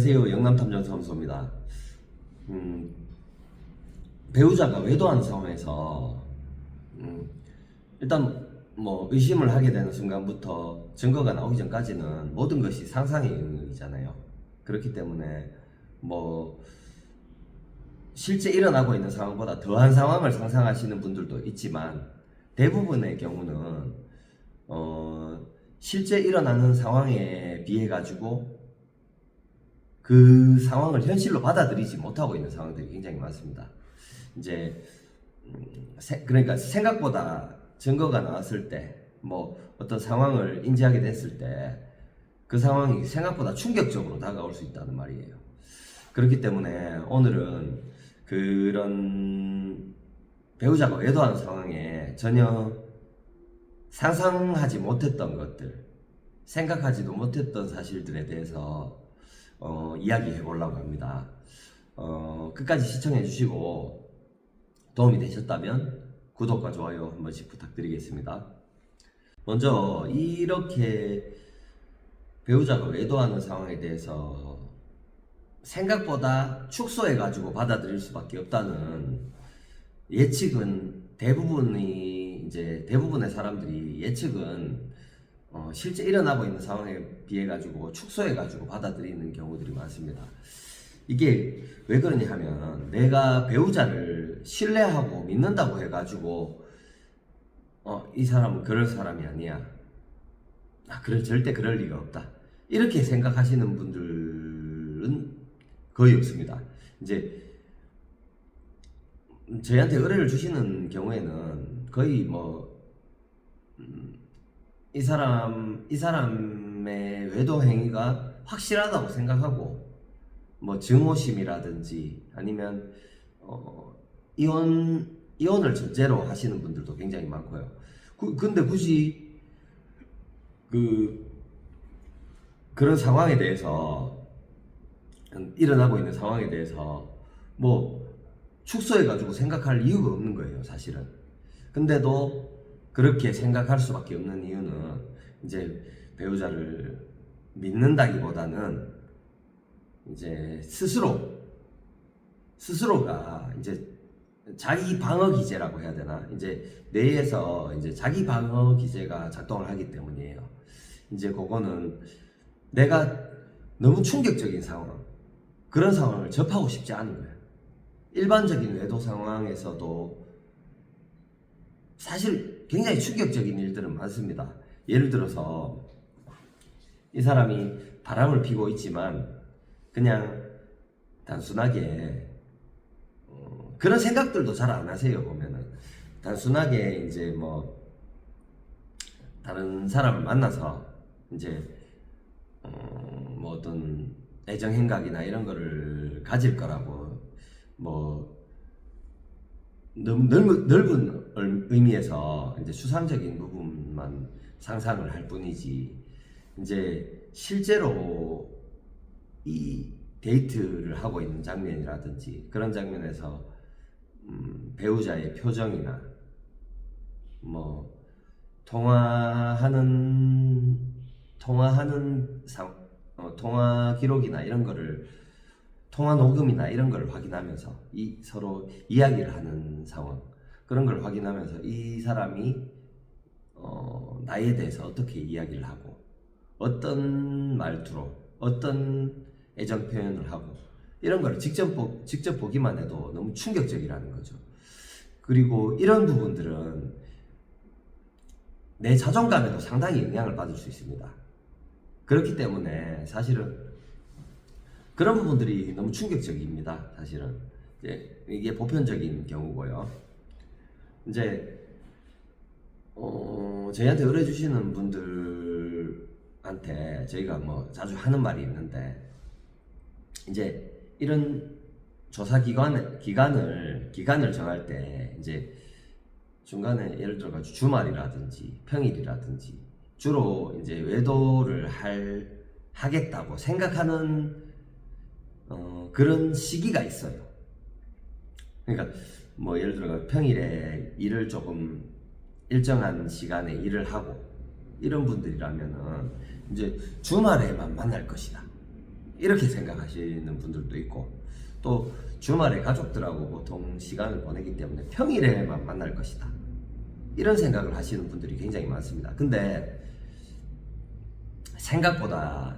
안녕하세요. 영남탐정사무소입니다. 배우자가 외도하는 상황에서 일단 뭐 의심을 하게 되는 순간부터 증거가 나오기 전까지는 모든 것이 상상의 영역이잖아요. 그렇기 때문에 뭐 실제 일어나고 있는 상황보다 더한 상황을 상상하시는 분들도 있지만, 대부분의 경우는 실제 일어나는 상황에 비해 가지고 그 상황을 현실로 받아들이지 못하고 있는 상황들이 굉장히 많습니다. 이제 그러니까 생각보다 증거가 나왔을 때, 뭐 어떤 상황을 인지하게 됐을 때 그 상황이 생각보다 충격적으로 다가올 수 있다는 말이에요. 그렇기 때문에 오늘은 그런 배우자가 외도하는 상황에 전혀 상상하지 못했던 것들, 생각하지도 못했던 사실들에 대해서 이야기해 보려고 합니다. 끝까지 시청해 주시고 도움이 되셨다면 구독과 좋아요 한 번씩 부탁드리겠습니다. 먼저 이렇게 배우자가 외도하는 상황에 대해서 생각보다 축소해 가지고 받아들일 수밖에 없다는 예측은, 대부분의 사람들이 예측은 실제 일어나고 있는 상황에 비해 가지고 축소해 가지고 받아들이는 경우들이 많습니다. 이게 왜 그러냐 하면, 내가 배우자를 신뢰하고 믿는다고 해 가지고 이 사람은 그럴 사람이 아니야, 절대 그럴 리가 없다, 이렇게 생각하시는 분들은 거의 없습니다. 이제 저희한테 의뢰를 주시는 경우에는 거의 이 사람의 외도 행위가 확실하다고 생각하고, 뭐 증오심이라든지 아니면 이혼을 전제로 하시는 분들도 굉장히 많고요. 근데 굳이 그런 상황에 대해서, 일어나고 있는 상황에 대해서 뭐 축소해가지고 생각할 이유가 없는 거예요, 사실은. 근데도 그렇게 생각할 수밖에 없는 이유는, 이제 배우자를 믿는다기보다는 이제 스스로가 이제 자기 방어 기제라고 해야 되나, 이제 뇌에서 이제 자기 방어 기제가 작동을 하기 때문이에요. 이제 그거는 내가 너무 충격적인 상황, 그런 상황을 접하고 싶지 않은 거예요. 일반적인 외도 상황에서도 사실 굉장히 충격적인 일들은 많습니다. 예를 들어서 이 사람이 바람을 피고 있지만 그냥 단순하게 그런 생각들도 잘 안 하세요. 보면은 단순하게 이제 뭐 다른 사람을 만나서 이제 뭐 어떤 애정 행각이나 이런 거를 가질 거라고, 뭐 너무 넓은 의미에서 이제 추상적인 부분만 상상을 할 뿐이지, 이제 실제로 이 데이트를 하고 있는 장면이라든지 그런 장면에서 배우자의 표정이나 뭐 통화 기록이나 이런 거를, 통화 녹음이나 이런 걸 확인하면서 서로 이야기를 하는 상황, 그런 걸 확인하면서 이 사람이 나에 대해서 어떻게 이야기를 하고, 어떤 말투로 어떤 애정 표현을 하고, 이런 걸 직접 보기만 해도 너무 충격적이라는 거죠. 그리고 이런 부분들은 내 자존감에도 상당히 영향을 받을 수 있습니다. 그렇기 때문에 사실은 그런 부분들이 너무 충격적입니다. 사실은 이게 보편적인 경우고요. 이제 저희한테 의뢰 주시는 분들한테 저희가 뭐 자주 하는 말이 있는데, 이제 이런 조사 기간을 정할 때 이제 중간에 예를 들어 가지고 주말이라든지 평일이라든지 주로 이제 외도를 하겠다고 생각하는 그런 시기가 있어요. 그러니까 뭐 예를 들어 평일에 일을 조금 일정한 시간에 일을 하고 이런 분들이라면은 이제 주말에만 만날 것이다, 이렇게 생각하시는 분들도 있고, 또 주말에 가족들하고 보통 시간을 보내기 때문에 평일에만 만날 것이다, 이런 생각을 하시는 분들이 굉장히 많습니다. 근데 생각보다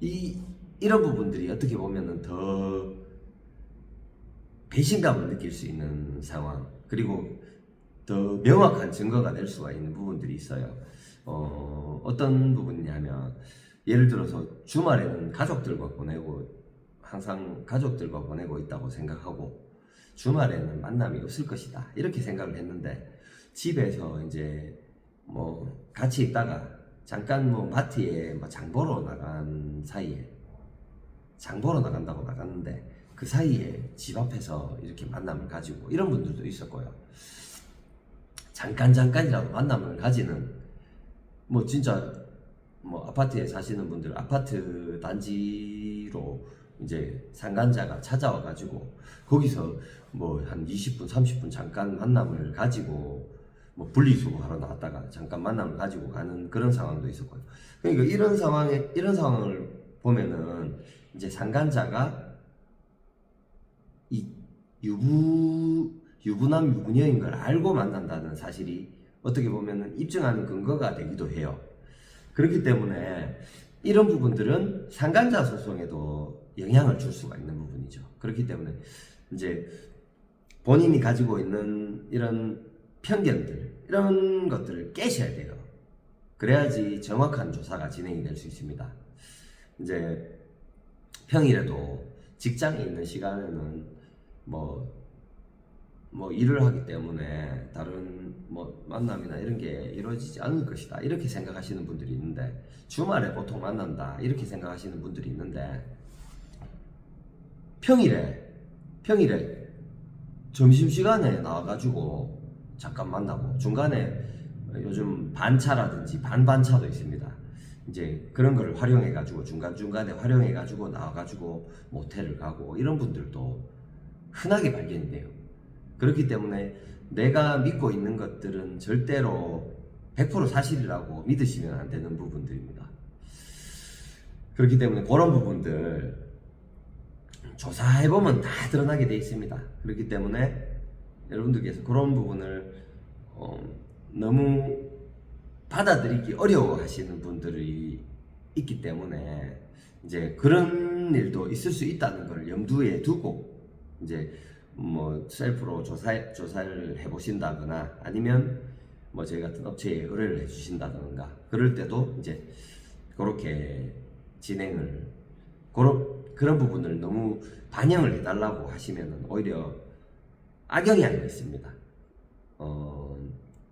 이런 부분들이 어떻게 보면은 더 배신감을 느낄 수 있는 상황, 그리고 더 명확한 증거가 될 수가 있는 부분들이 있어요. 어떤 부분이냐면, 예를 들어서 주말에는 가족들과 보내고, 항상 가족들과 보내고 있다고 생각하고, 주말에는 만남이 없을 것이다, 이렇게 생각을 했는데, 집에서 이제 뭐 같이 있다가 잠깐 뭐 마트에 뭐 장 보러 나간 사이에, 장 보러 나간다고 나갔는데 그 사이에 집 앞에서 이렇게 만남을 가지고, 이런 분들도 있었고요. 잠깐이라도 만남을 가지는, 뭐 진짜 뭐 아파트에 사시는 분들, 아파트 단지로 이제 상간자가 찾아와 가지고 거기서 뭐 한 20분 30분 잠깐 만남을 가지고, 뭐 분리수거 하러 나왔다가 잠깐 만남을 가지고 가는 그런 상황도 있었고요. 그러니까 이런 상황을 보면은 이제 상간자가 이 유부남 유부녀인 걸 알고 만난다는 사실이 어떻게 보면은 입증하는 근거가 되기도 해요. 그렇기 때문에 이런 부분들은 상간자 소송에도 영향을 줄 수가 있는 부분이죠. 그렇기 때문에 이제 본인이 가지고 있는 이런 편견들, 이런 것들을 깨셔야 돼요. 그래야지 정확한 조사가 진행이 될 수 있습니다. 이제 평일에도 직장에 있는 시간에는 뭐 일을 하기 때문에 다른 뭐 만남이나 이런 게 이루어지지 않을 것이다, 이렇게 생각하시는 분들이 있는데, 주말에 보통 만난다, 이렇게 생각하시는 분들이 있는데, 평일에 점심시간에 나와가지고 잠깐 만나고, 중간에 요즘 반차라든지 반반차도 있습니다. 이제 그런 걸 활용해가지고 중간중간에 활용해가지고 나와가지고 모텔을 가고, 이런 분들도 흔하게 발견이 돼요. 그렇기 때문에 내가 믿고 있는 것들은 절대로 100% 사실이라고 믿으시면 안 되는 부분들입니다. 그렇기 때문에 그런 부분들 조사해보면 다 드러나게 돼 있습니다. 그렇기 때문에 여러분들께서 그런 부분을 너무 받아들이기 어려워하시는 분들이 있기 때문에, 이제 그런 일도 있을 수 있다는 걸 염두에 두고 이제 뭐 셀프로 조사를 해보신다거나, 아니면 뭐 저희 같은 업체에 의뢰를 해주신다던가, 그럴 때도 이제 그렇게 진행을, 그런 부분을 너무 반영을 해달라고 하시면 오히려 악영이 아니겠습니다.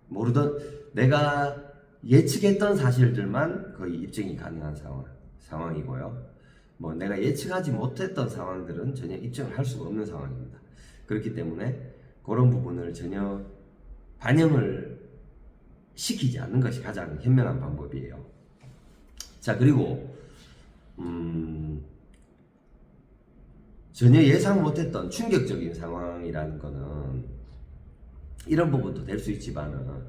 모르던, 내가 예측했던 사실들만 거의 입증이 가능한 상황이고요. 뭐 내가 예측하지 못했던 상황들은 전혀 입증을 할 수가 없는 상황입니다. 그렇기 때문에 그런 부분을 전혀 반영을 시키지 않는 것이 가장 현명한 방법이에요. 자, 그리고 전혀 예상 못했던 충격적인 상황이라는 거는 이런 부분도 될 수 있지만은,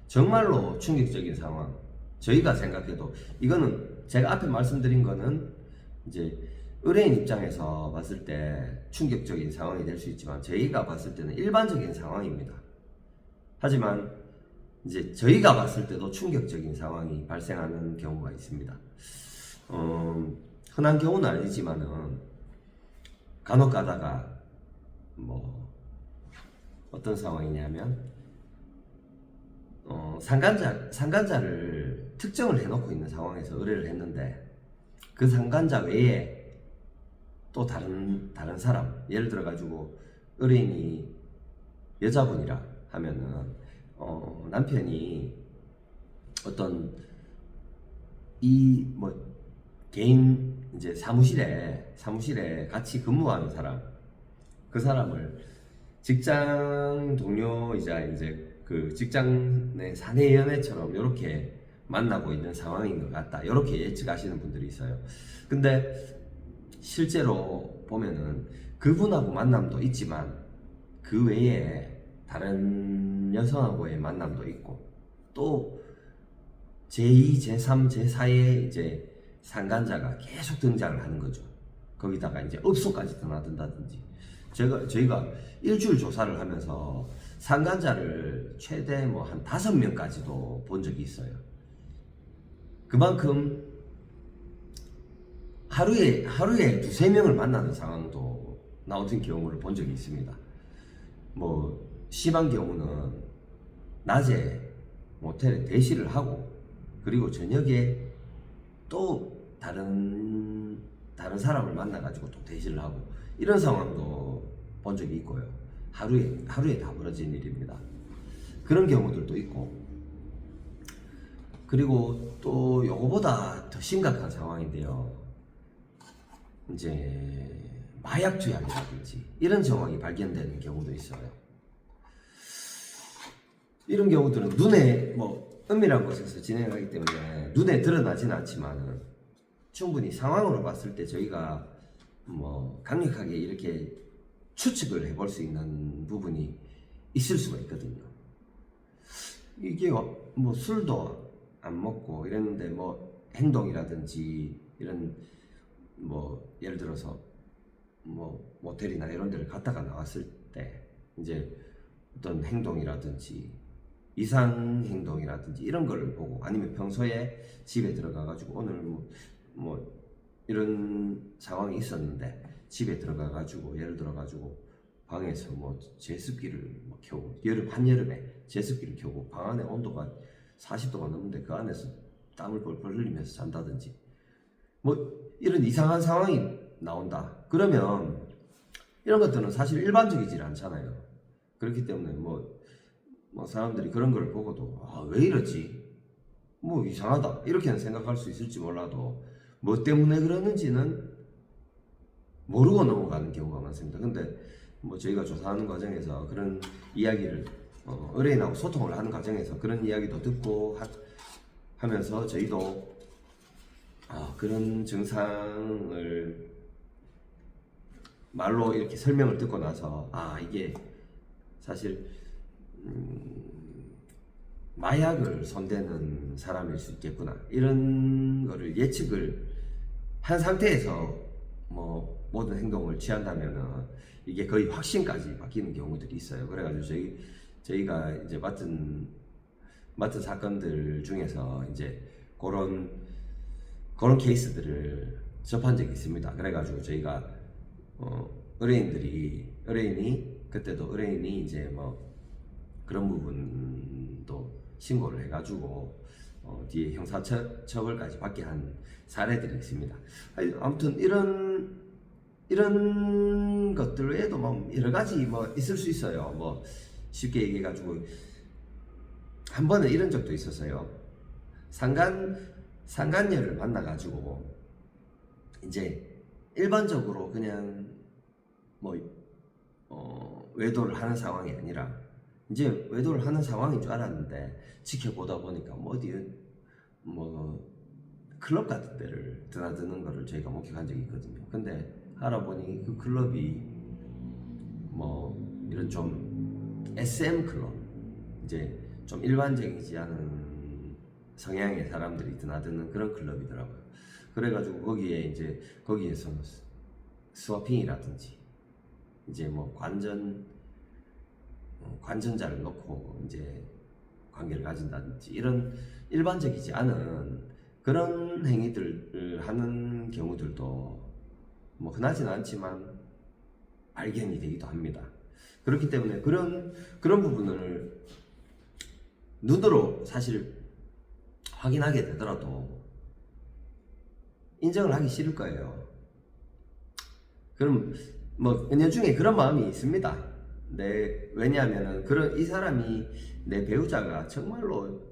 정말로 충격적인 상황, 저희가 생각해도, 이거는 제가 앞에 말씀드린 거는 이제 의뢰인 입장에서 봤을 때 충격적인 상황이 될 수 있지만, 저희가 봤을 때는 일반적인 상황입니다. 하지만 이제 저희가 봤을 때도 충격적인 상황이 발생하는 경우가 있습니다. 흔한 경우는 아니지만은 간혹 가다가 뭐 어떤 상황이냐면, 상간자를 특정을 해놓고 있는 상황에서 의뢰를 했는데, 그 상간자 외에 또 다른 사람, 예를 들어 가지고 의뢰인이 여자분이라 하면은 남편이 어떤 개인 이제 사무실에 같이 근무하는 사람, 그 사람을 직장 동료이자 이제 그 직장 내 사내 연애처럼 이렇게 만나고 있는 상황인 것 같다, 이렇게 예측하시는 분들이 있어요. 근데 실제로 보면은 그분하고 만남도 있지만, 그 외에 다른 여성하고의 만남도 있고, 또 제2, 제3, 제4의 이제 상간자가 계속 등장을 하는 거죠. 거기다가 이제 업소까지 드나든다든지. 저희가 일주일 조사를 하면서 상간자를 최대 뭐 한 5명까지도 본 적이 있어요. 그만큼 하루에 두세 명을 만나는 상황도 나 같은 경우를 본 적이 있습니다. 뭐 심한 경우는 낮에 모텔에 대시를 하고 그리고 저녁에 또 다른 사람을 만나가지고 또 대시를 하고 이런 상황도 본 적이 있고요. 하루에 다 벌어진 일입니다. 그런 경우들도 있고, 그리고 또 요거보다 더 심각한 상황인데요. 이제 마약 투약이라든지 이런 정황이 발견되는 경우도 있어요. 이런 경우들은 눈에 뭐 은밀한 곳에서 진행하기 때문에 눈에 드러나진 않지만 충분히 상황으로 봤을 때 저희가 뭐 강력하게 이렇게 추측을 해볼 수 있는 부분이 있을 수가 있거든요. 이게 뭐 술도 안 먹고 이랬는데 뭐 행동이라든지 이런 뭐 예를 들어서 뭐 모텔이나 이런 데를 갔다가 나왔을 때 이제 어떤 행동이라든지 이상 행동이라든지 이런 거를 보고 아니면 평소에 집에 들어가 가지고 오늘 뭐 이런 상황이 있었는데 집에 들어가 가지고 예를 들어 가지고 방에서 뭐 제습기를 뭐 켜고 한여름에 제습기를 켜고 방 안에 온도가 40도가 넘는데 그 안에서 땀을 뻘뻘 흘리면서 잔다든지 뭐 이런 이상한 상황이 나온다. 그러면 이런 것들은 사실 일반적이지 않잖아요. 그렇기 때문에 뭐 사람들이 그런 걸 보고도 왜 이러지? 뭐 이상하다 이렇게는 생각할 수 있을지 몰라도 뭐 때문에 그러는지는 모르고 넘어가는 경우가 많습니다. 근데 뭐 저희가 조사하는 과정에서 그런 이야기를 의뢰인하고 소통을 하는 과정에서 그런 이야기도 듣고 하면서 저희도 그런 증상을 말로 이렇게 설명을 듣고 나서 이게 사실 마약을 손대는 사람일 수 있겠구나 이런 거를 예측을 한 상태에서 뭐 모든 행동을 취한다면은 이게 거의 확신까지 바뀌는 경우들이 있어요. 그래가지고 저희가 이제 맡은 사건들 중에서 이제 그런 케이스들을 접한 적이 있습니다. 그래가지고 저희가 의뢰인이 그때도 이제 뭐 그런 부분도 신고를 해가지고 뒤에 형사처벌까지 받게 한 사례들이 있습니다. 아무튼 이런 것들 외에도 뭐 여러 가지 뭐 있을 수 있어요. 뭐 쉽게 얘기해가지고 한 번은 이런 적도 있었어요. 상간녀를 만나가지고 이제 일반적으로 그냥 뭐 외도를 하는 상황이 아니라 이제 외도를 하는 상황인 줄 알았는데 지켜보다 보니까 뭐 어디 뭐 클럽 같은 데를 드나드는 거를 저희가 목격한 적이 있거든요. 근데 알아보니 그 클럽이 뭐 이런 좀 SM 클럽, 이제 좀 일반적이지 않은 성향의 사람들이 드나드는 그런 클럽이더라고요. 그래가지고 거기에서 스와핑이라든지 이제 뭐 관전자를 놓고 이제 관계를 가진다든지 이런 일반적이지 않은 그런 행위들을 하는 경우들도 뭐 흔하지는 않지만 발견이 되기도 합니다. 그렇기 때문에 그런 부분을 눈으로 사실 확인하게 되더라도 인정을 하기 싫을 거예요. 그럼 뭐 은연중에 그런 마음이 있습니다. 왜냐하면은 이 사람이 내 배우자가 정말로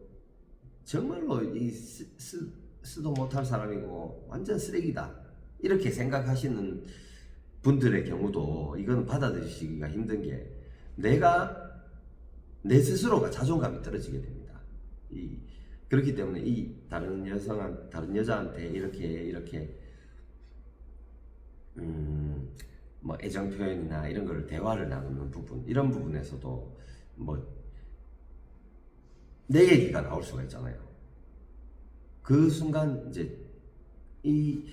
쓰도 못할 사람이고 완전 쓰레기다 이렇게 생각하시는 분들의 경우도 이거는 받아들이시기가 힘든 게 내 스스로가 자존감이 떨어지게 됩니다. 그렇기 때문에 다른 여자한테 이렇게 뭐 애정 표현이나 이런 거를 대화를 나누는 부분, 이런 부분에서도 뭐 내 얘기가 나올 수가 있잖아요. 그 순간 이제 이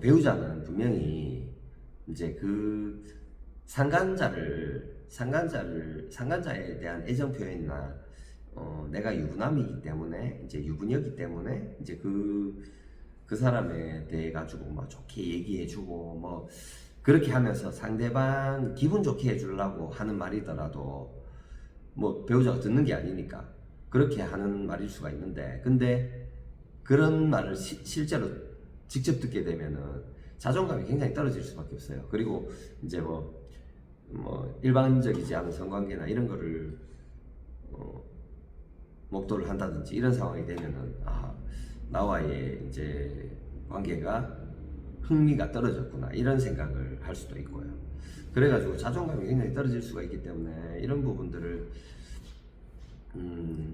배우자는 분명히 이제 그 상간자에 대한 애정 표현이나 내가 유부남이기 때문에 이제 유부녀이기 때문에 이제 그 사람에 대해 가지고 뭐 좋게 얘기해주고 뭐 그렇게 하면서 상대방 기분 좋게 해주려고 하는 말이더라도 뭐 배우자가 듣는 게 아니니까 그렇게 하는 말일 수가 있는데, 근데 그런 말을 실제로 직접 듣게 되면은 자존감이 굉장히 떨어질 수밖에 없어요. 그리고 이제 뭐 일반적이지 않은 성관계나 이런 거를 목도를 한다든지 이런 상황이 되면은 나와의 이제 관계가 흥미가 떨어졌구나 이런 생각을 할 수도 있고요. 그래가지고 자존감이 굉장히 떨어질 수가 있기 때문에 이런 부분들을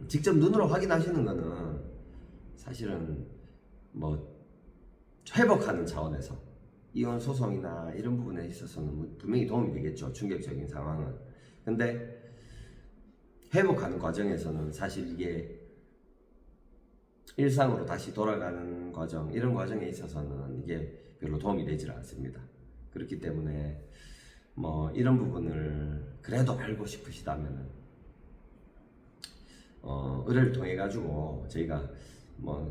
직접 눈으로 확인하시는 거는 사실은 뭐 회복하는 차원에서 이혼 소송이나 이런 부분에 있어서는 분명히 도움이 되겠죠. 충격적인 상황은. 근데 회복하는 과정에서는 사실 이게 일상으로 다시 돌아가는 과정, 이런 과정에 있어서는 이게 별로 도움이 되질 않습니다. 그렇기 때문에 뭐 이런 부분을 그래도 알고 싶으시다면은 의뢰를 통해 가지고 저희가 뭐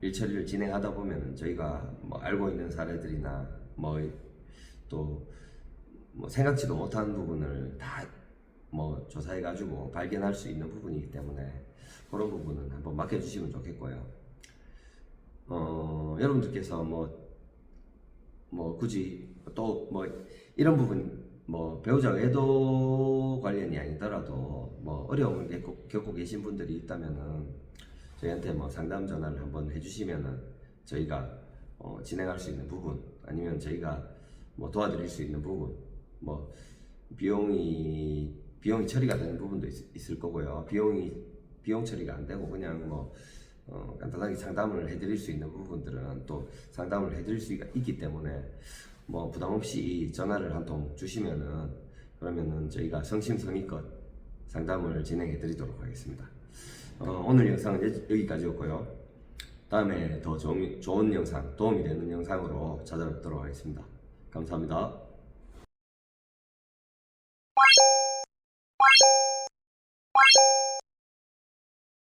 일처리를 진행하다 보면은 저희가 뭐 알고 있는 사례들이나 뭐 또 뭐 생각지도 못한 부분을 다 뭐 조사해 가지고 발견할 수 있는 부분이기 때문에 그런 부분은 한번 맡겨주시면 좋겠고요. 여러분들께서 뭐 굳이 또 뭐 이런 부분 뭐 배우자 외도 관련이 아니더라도 뭐 어려움을 겪고 계신 분들이 있다면은 저희한테 뭐 상담 전화를 한번 해주시면은 저희가 진행할 수 있는 부분, 아니면 저희가 뭐 도와드릴 수 있는 부분, 뭐 비용이 처리가 되는 부분도 있을 거고요. 비용 처리가 안 되고 그냥 뭐 간단하게 상담을 해드릴 수 있는 부분들은 또 상담을 해드릴 수가 있기 때문에 뭐 부담 없이 전화를 한 통 주시면은 그러면은 저희가 성심성의껏 상담을 진행해 드리도록 하겠습니다. 오늘 영상은 여기까지였고요. 다음에 더 좋은 영상, 도움이 되는 영상으로 찾아뵙도록 하겠습니다. 감사합니다.